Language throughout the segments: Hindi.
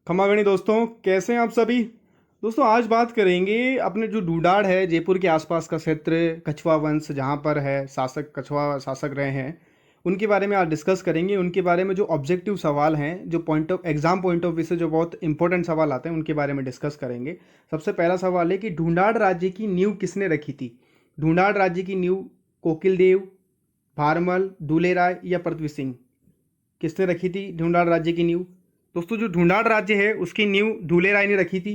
खमागणी दोस्तों, कैसे हैं आप सभी। दोस्तों आज बात करेंगे अपने जो ढूंढाड़ है, जयपुर के आसपास का क्षेत्र, कछवा वंश जहाँ पर है, शासक कछवा शासक रहे हैं, उनके बारे में आज डिस्कस करेंगे। उनके बारे में जो ऑब्जेक्टिव सवाल हैं, जो पॉइंट ऑफ व्यू से जो बहुत इंपॉर्टेंट सवाल आते हैं, उनके बारे में डिस्कस करेंगे। सबसे पहला सवाल है कि ढूंढाड़ राज्य की नींव किसने रखी थी। ढूंढाड़ राज्य की नींव कोकिल देव, भारमल, दुलेराय या पृथ्वी सिंह, किसने रखी थी ढूंढाड़ राज्य की नींव। दोस्तों जो ढूंढाड़ राज्य है उसकी नींव धूले राय ने रखी थी।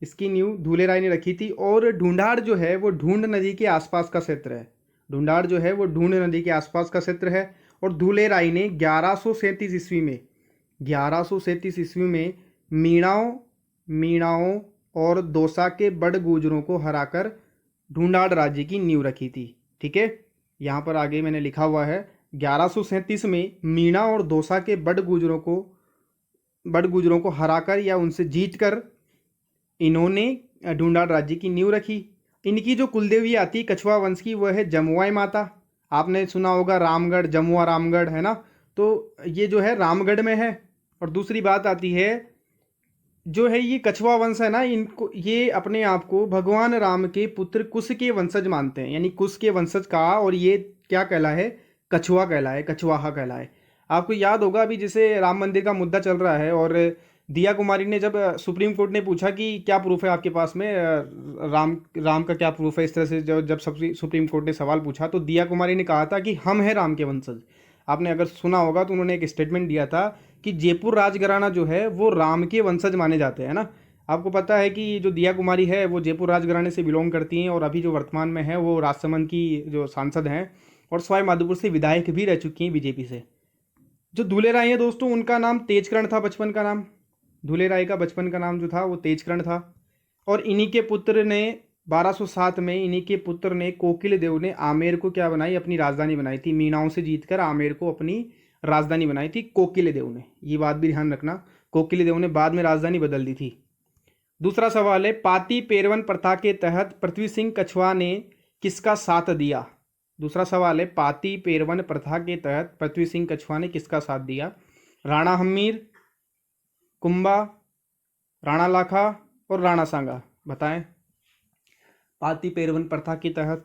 इसकी नींव धूले राय ने रखी थी। और ढूंढाड़ जो है वो ढूंढ नदी के आसपास का क्षेत्र है। ढूंढाड़ जो है वो ढूंढ नदी के आसपास का क्षेत्र है। और धूले राय ने 1137 ईस्वी में 1137 ईस्वी में मीणाओं और दौसा के बड़ गुजरों को हराकर ढूंढाड़ राज्य की नींव रखी थी। ठीक है, यहाँ पर आगे मैंने लिखा हुआ है 1137 में मीणा और दौसा के बड़ गुजरों को हराकर या उनसे जीतकर इन्होंने ढूंढाड़ राज्य की नींव रखी। इनकी जो कुलदेवी आती है कछवा वंश की, वह है जमुआई माता। आपने सुना होगा रामगढ़, जमुआ रामगढ़, है ना। तो ये जो है रामगढ़ में है। और दूसरी बात आती है, जो है ये कछवा वंश है ना, इनको ये अपने आप को भगवान राम के पुत्र कुश के वंशज मानते हैं, यानी कुश के वंशज का। और ये क्या कहला है, कछुआ कहला है, कछवाहा कहला है। आपको याद होगा अभी जैसे राम मंदिर का मुद्दा चल रहा है, और दिया कुमारी ने जब सुप्रीम कोर्ट ने पूछा कि क्या प्रूफ है आपके पास में, राम का क्या प्रूफ है, इस तरह से जब सुप्रीम कोर्ट ने सवाल पूछा, तो दिया कुमारी ने कहा था कि हम हैं राम के वंशज। आपने अगर सुना होगा तो उन्होंने एक स्टेटमेंट दिया था कि जयपुर राजघराना जो है वो राम के वंशज माने जाते हैं ना। आपको पता है कि जो दिया कुमारी है वो जयपुर राजघराने से बिलोंग करती हैं, और अभी जो वर्तमान में है वो राजसमंद की जो सांसद हैं, और सवाई माधोपुर से विधायक भी रह चुकी हैं बीजेपी से। जो दूल्हे राय है दोस्तों, उनका नाम तेजकर्ण था, बचपन का नाम। दूल्हे राय का बचपन का नाम जो था वो तेजकर्ण था। और इन्हीं के पुत्र ने 1207 में इन्हीं के पुत्र ने कोकिल देव ने आमेर को क्या बनाई, अपनी राजधानी बनाई थी। मीणाओं से जीतकर आमेर को अपनी राजधानी बनाई थी कोकिल देव ने। ये बात भी ध्यान रखना, कोकिल देव ने बाद में राजधानी बदल दी थी। दूसरा सवाल है, पाती पेरवन प्रथा के तहत पृथ्वी सिंह कछवा ने किसका साथ दिया। दूसरा सवाल है, पाती पेरवन प्रथा के तहत पृथ्वी सिंह कछवा ने किसका साथ दिया। राणा हम्मीर, कुंभा, राणा लाखा और राणा सांगा, बताएं। पाती पेरवन प्रथा के तहत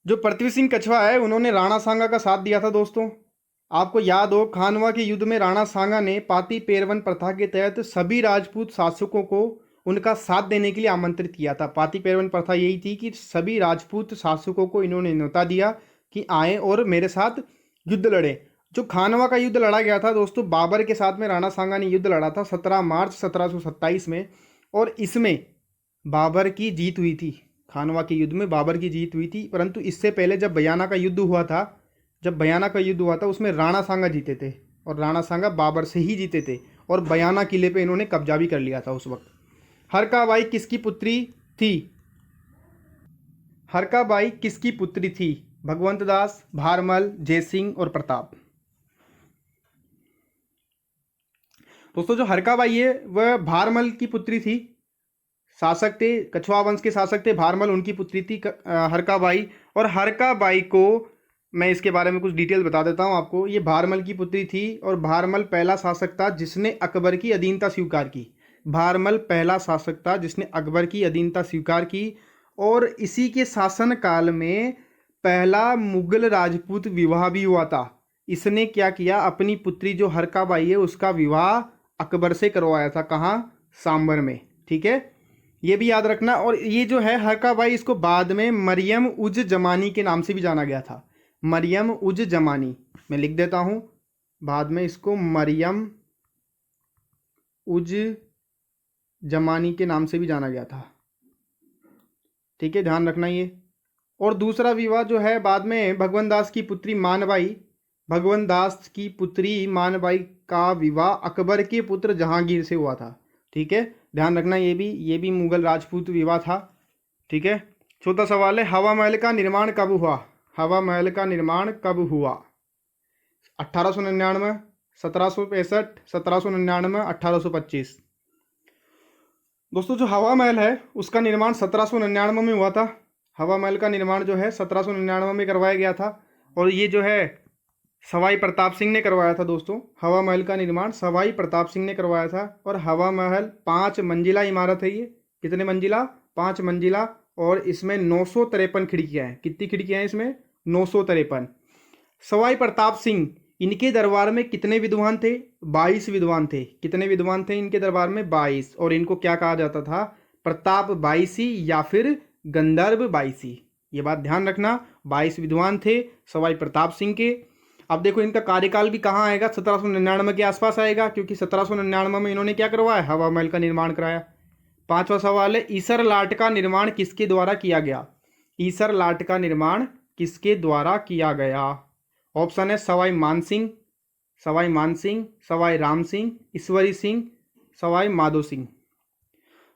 जो पृथ्वी सिंह कछवा है उन्होंने राणा सांगा का साथ दिया था। दोस्तों आपको याद हो, खानवा के युद्ध में राणा सांगा ने पाती पेरवन प्रथा के तहत सभी राजपूत शासकों को उनका साथ देने के लिए आमंत्रित किया था। पाती पेरवन प्रथा यही थी कि सभी राजपूत शासकों को इन्होंने न्योता दिया कि आए और मेरे साथ युद्ध लड़े। जो खानवा का युद्ध लड़ा गया था दोस्तों, बाबर के साथ में राणा सांगा ने युद्ध लड़ा था 17 मार्च 1727 में, और इसमें बाबर की जीत हुई थी। खानवा के युद्ध में बाबर की जीत हुई थी। परंतु इससे पहले जब बयाना का युद्ध हुआ था, उसमें राणा सांगा जीते थे, और राणा सांगा बाबर से ही जीते थे, और बयाना किले पे इन्होंने कब्जा भी कर लिया था उस वक्त। हरकाबाई किसकी पुत्री थी। हरकाबाई किसकी पुत्री थी। भगवंत दास, भारमल, जयसिंह और प्रताप। दोस्तों जो हरकाबाई है वह भारमल की पुत्री थी। शासक थे, कछवा वंश के शासक थे भारमल, उनकी पुत्री थी हरकाबाई। और हरकाबाई को मैं इसके बारे में कुछ डिटेल बता देता हूं आपको। ये भारमल की पुत्री थी, और भारमल पहला शासक था जिसने अकबर की अधीनता स्वीकार की। भारमल पहला शासक था जिसने अकबर की अधीनता स्वीकार की। और इसी के शासन काल में पहला मुगल राजपूत विवाह भी हुआ था। इसने क्या किया, अपनी पुत्री जो हरकाबाई है उसका विवाह अकबर से करवाया था। कहाँ, सांबर में। ठीक है, ये भी याद रखना। और ये जो है हरकाबाई, इसको बाद में मरियम उज जमानी के नाम से भी जाना गया था। मरियम उज जमानी, मैं लिख देता हूँ, बाद में इसको मरियम उज जमानी के नाम से भी जाना गया था। ठीक है, ध्यान रखना ये। और दूसरा विवाह जो है बाद में भगवंत दास की पुत्री मानबाई, भगवंत दास की पुत्री मानबाई का विवाह अकबर के पुत्र जहांगीर से हुआ था। ठीक है, ध्यान रखना ये भी मुगल राजपूत विवाह था। ठीक है। चौथा सवाल है, हवा महल का निर्माण कब हुआ। हवा महल का निर्माण कब हुआ। 1899, 1765, 1799, 1825। दोस्तों जो हवा महल है उसका निर्माण 1799 में हुआ था। हवा महल का निर्माण जो है 1799 में करवाया गया था। और ये जो है सवाई प्रताप सिंह ने करवाया था दोस्तों। हवा महल का निर्माण सवाई प्रताप सिंह ने करवाया था। और हवा महल 5 मंजिला इमारत है ये। कितने मंजिला? 5 मंजिला। और इसमें 953 खिड़कियां हैं। कितनी खिड़कियां हैं इसमें? 953। सवाई प्रताप सिंह, इनके दरबार में कितने विद्वान थे? 22 विद्वान थे। कितने विद्वान थे इनके दरबार में? 22। और इनको क्या कहा जाता था? प्रताप बाईसी या फिर गंधर्व बाईसी। ये बात ध्यान रखना, 22 विद्वान थे सवाई प्रताप सिंह के। अब देखो इनका कार्यकाल भी कहाँ आएगा? 1799 के आसपास आएगा, क्योंकि 1799 में इन्होंने क्या करवाया? हवा महल का निर्माण कराया। 5वां सवाल है, ईसर लाट का निर्माण किसके द्वारा किया गया? ईसर लाट का निर्माण किसके द्वारा किया गया? ऑप्शन है सवाई मानसिंह, सवाई मानसिंह, सवाई राम सिंह, ईश्वरी सिंह, सवाई माधो सिंह।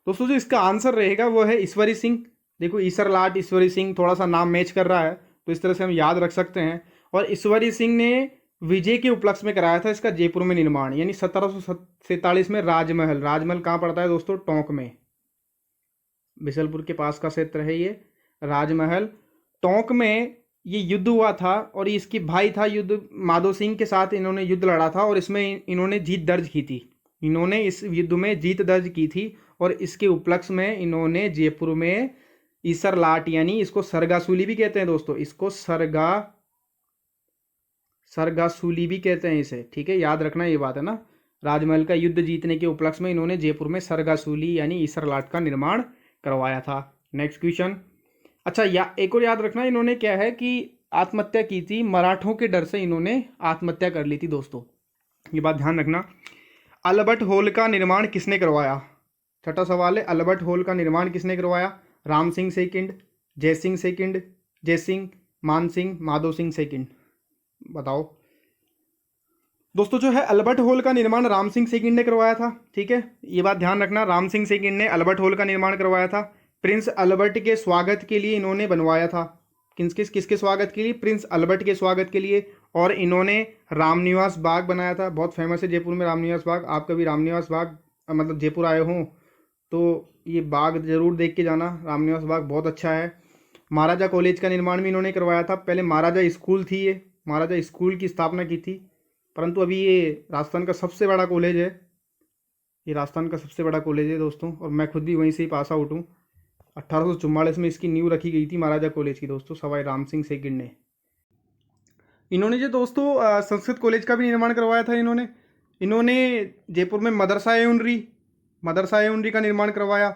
दोस्तों जो इसका आंसर रहेगा वो है ईश्वरी सिंह। देखो ईसर लाट, ईश्वरी सिंह, थोड़ा सा नाम मैच कर रहा है, तो इस तरह से हम याद रख सकते हैं। और ईश्वरी सिंह ने विजय के उपलक्ष्य में कराया था इसका जयपुर में निर्माण, यानी 1747 में राजमहल। राजमहल कहाँ पड़ता है दोस्तों? टोंक में, बिशलपुर के पास का क्षेत्र है ये राजमहल। टोंक में ये युद्ध हुआ था, और इसके भाई था युद्ध माधो सिंह के साथ इन्होंने युद्ध लड़ा था, और इसमें इन्होंने जीत दर्ज की थी। इन्होंने इस युद्ध में जीत दर्ज की थी, और इसके उपलक्ष्य में इन्होंने जयपुर में ईसर लाट, यानी इसको सरगासूली भी कहते हैं दोस्तों, इसको सरगासूली भी कहते हैं इसे, ठीक है, याद रखना ये बात है ना। राजमहल का युद्ध जीतने के उपलक्ष्य में इन्होंने जयपुर में सरगासूली यानी ईसर लाट का निर्माण करवाया था। Next question. अच्छा, एक और याद रखना, इन्होंने क्या है कि आत्महत्या की थी, मराठों के डर से इन्होंने आत्महत्या कर ली थी दोस्तों, ये बात ध्यान रखना। अल्बर्ट हॉल का निर्माण किसने करवाया? छठा सवाल है, अल्बर्ट हॉल का निर्माण किसने करवाया? राम सिंह सेकंड, जय सिंह सेकंड, जय सिंह, मान सिंह, माधो सिंह सेकंड, बताओ। दोस्तों जो है अल्बर्ट हॉल का निर्माण राम सिंह सेकंड ने करवाया था, ठीक है, ये बात ध्यान रखना। राम सिंह सेकंड ने अल्बर्ट हॉल का निर्माण करवाया था। प्रिंस अल्बर्ट के स्वागत के लिए इन्होंने बनवाया था। किसके स्वागत के लिए? प्रिंस अल्बर्ट के स्वागत के लिए। और इन्होंने रामनिवास बाग बनाया था, बहुत फेमस है जयपुर में रामनिवास बाग। आप कभी रामनिवास बाग मतलब जयपुर आए हों तो ये बाग जरूर देख के जाना, रामनिवास बाग बहुत अच्छा है। महाराजा कॉलेज का निर्माण भी इन्होंने करवाया था। पहले महाराजा स्कूल थी, ये महाराजा स्कूल की स्थापना की थी, परंतु अभी ये राजस्थान का सबसे बड़ा कॉलेज है। ये राजस्थान का सबसे बड़ा कॉलेज है दोस्तों, और मैं खुद भी वहीं से ही पास आउट हूँ। 1844 में इसकी नींव रखी गई थी महाराजा कॉलेज की दोस्तों, सवाई राम सिंह सेकंड ने। इन्होंने जो दोस्तों संस्कृत कॉलेज का भी निर्माण करवाया था। इन्होंने जयपुर में मदरसा ए उनरी का निर्माण करवाया।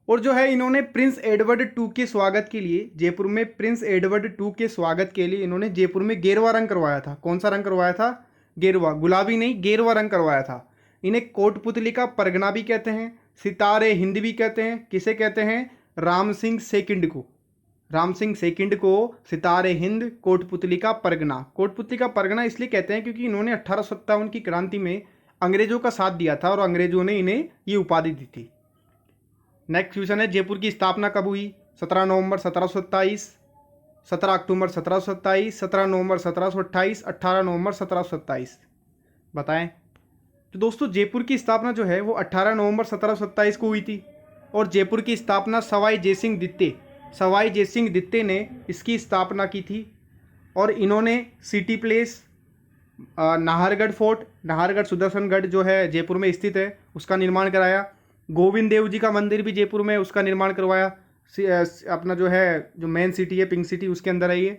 और जो है इन्होंने प्रिंस एडवर्ड टू के स्वागत के लिए, जयपुर में प्रिंस एडवर्ड टू के स्वागत के लिए इन्होंने जयपुर में गेरुआ रंग करवाया था। कौन सा रंग करवाया था? गेरुआ, गुलाबी नहीं, गेरुआ रंग करवाया था। इन्हें कोटपुतली का परगना भी कहते हैं, सितारे हिंद भी कहते हैं। किसे कहते हैं? राम सिंह सेकंड को। राम सिंह सेकंड को सितारे हिंद, कोटपुतली का परगना। कोटपुतली का परगना इसलिए कहते हैं क्योंकि इन्होंने 1857 की क्रांति में अंग्रेजों का साथ दिया था, और अंग्रेजों ने इन्हें ये उपाधि दी थी। नेक्स्ट क्वेश्चन है, जयपुर की स्थापना कब हुई? 17 नवंबर 1727, 17 अक्टूबर 1727, 17 नवंबर 1728, 18 नवंबर 1727, बताएं। तो दोस्तों जयपुर की स्थापना जो है वो 18 नवंबर 1727 को हुई थी। और जयपुर की स्थापना सवाई जयसिंह दित्ते ने इसकी स्थापना की थी। और इन्होंने city place, Nahargarh fort, Nahargarh Sudarshangarh जो है जयपुर में स्थित है, उसका निर्माण कराया। गोविंद देव जी का मंदिर भी जयपुर में, उसका निर्माण करवाया। अपना जो है जो मेन सिटी है पिंक सिटी, उसके अंदर है ये।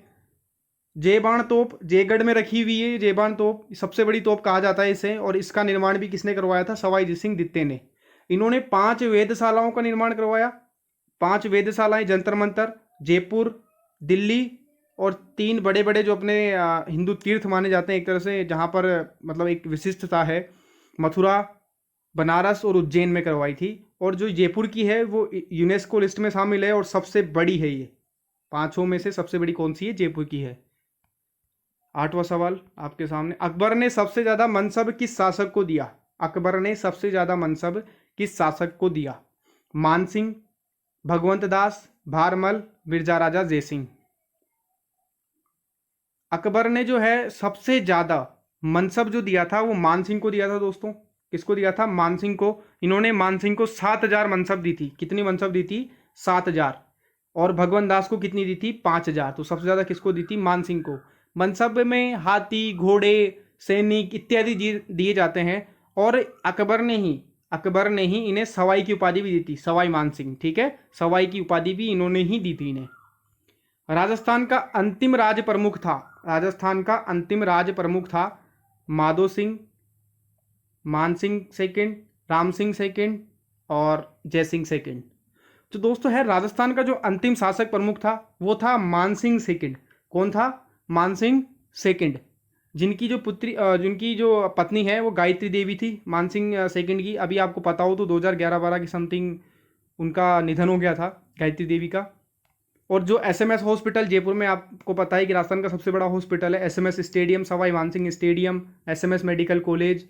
जयबाण तोप जयगढ़ में रखी हुई है। जयबाण तोप सबसे बड़ी तोप कहा जाता है इसे, और इसका निर्माण भी किसने करवाया था? सवाई जयसिंह दित्ते ने। इन्होंने 5 वेधशालाओं का निर्माण करवाया। 5 वेधशालाएं जंतर मंतर, जयपुर, दिल्ली, और 3 बड़े बड़े जो अपने हिंदू तीर्थ माने जाते हैं एक तरह से, जहाँ पर मतलब एक विशिष्टता है, मथुरा, बनारस और उज्जैन में करवाई थी। और जो जयपुर की है वो यूनेस्को लिस्ट में शामिल है, और सबसे बड़ी है ये। 5 में से सबसे बड़ी कौन सी है? जयपुर की है। 8वां सवाल आपके सामने, अकबर ने सबसे ज्यादा मनसब किस शासक को दिया? अकबर ने सबसे ज्यादा मनसब किस शासक को दिया? मानसिंह, भगवंत दास, भारमल, बिरजा राजा जयसिंह। अकबर ने जो है सबसे ज्यादा मनसब जो दिया था वो मानसिंह को दिया था दोस्तों। किसको दिया था? मानसिंह को। इन्होंने मानसिंह को 7000 मनसब दी थी। कितनी मनसब दी थी? 7000। और भगवंत दास को कितनी दी थी? 5000। तो सबसे ज्यादा किसको दी थी? मानसिंह को। मनसब में हाथी, घोड़े, सैनिक इत्यादि दिए जाते हैं। और अकबर ने ही इन्हें सवाई की उपाधि भी दी थी, सवाई मानसिंह, ठीक है, सवाई की उपाधि भी इन्होंने ही दी थी इन्हें। राजस्थान का अंतिम राज प्रमुख था माधो सिंह, मान सिंह सेकंड, राम सिंह सेकंड और जय सिंह सेकंड। तो दोस्तों है, राजस्थान का जो अंतिम शासक प्रमुख था वो था मान सिंह सेकंड। कौन था? मान सिंह सेकंड, जिनकी जो पत्नी है वो गायत्री देवी थी, मान सिंह सेकंड की। अभी आपको पता हो तो 2011-12 की समथिंग उनका निधन हो गया था, गायत्री देवी का। और जो एसएमएस हॉस्पिटल जयपुर में, आपको पता है कि राजस्थान का सबसे बड़ा हॉस्पिटल है, SMS stadium, Sawai Mansingh stadium, SMS medical college,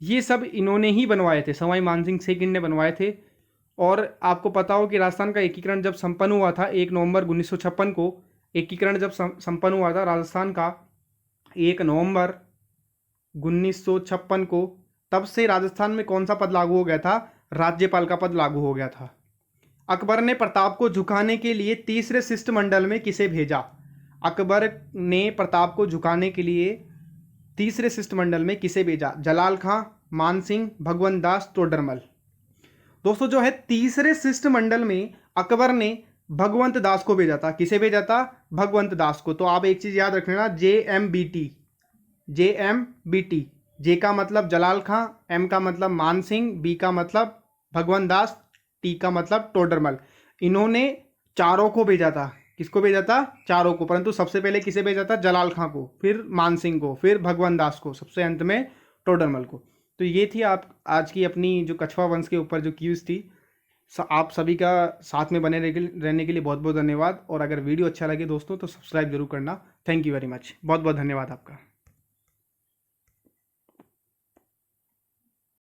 ये सब इन्होंने ही बनवाए थे, सवाई मानसिंह सेकंड ने बनवाए थे। और आपको पता हो कि राजस्थान का एकीकरण जब संपन्न हुआ था 1 नवंबर 1956 को, एकीकरण जब संपन्न हुआ था राजस्थान का 1 नवंबर 1956 को, तब से राजस्थान में कौन सा पद लागू हो गया था? राज्यपाल का पद लागू हो गया था। अकबर ने प्रताप को झुकाने के लिए तीसरे शिष्टमंडल में किसे भेजा? अकबर ने प्रताप को झुकाने के लिए तीसरे शिष्टमंडल में किसे भेजा? जलाल खां, मान सिंह, भगवंत दास, तोडरमल। दोस्तों जो है तीसरे शिष्टमंडल में अकबर ने भगवंत दास को भेजा था। किसे भेजा था? भगवंत दास को। तो आप एक चीज याद रख लेना, JMBT, जे का मतलब जलाल खां, M का मतलब मान सिंह, B का मतलब भगवंत दास, T का मतलब टोडरमल। इन्होंने चारों को भेजा था। किसको भेजा था? चारों को। परंतु सबसे पहले किसे भेजा था? जलाल खां को, फिर मान सिंह को, फिर भगवंत दास को, सबसे अंत में टोडरमल को। तो ये थी आप आज की अपनी जो कछवा वंश के ऊपर जो क्यूज थी। आप सभी का साथ में बने रहने के लिए बहुत बहुत धन्यवाद। और अगर वीडियो अच्छा लगे दोस्तों तो सब्सक्राइब जरूर करना। थैंक यू वेरी मच, बहुत बहुत धन्यवाद आपका।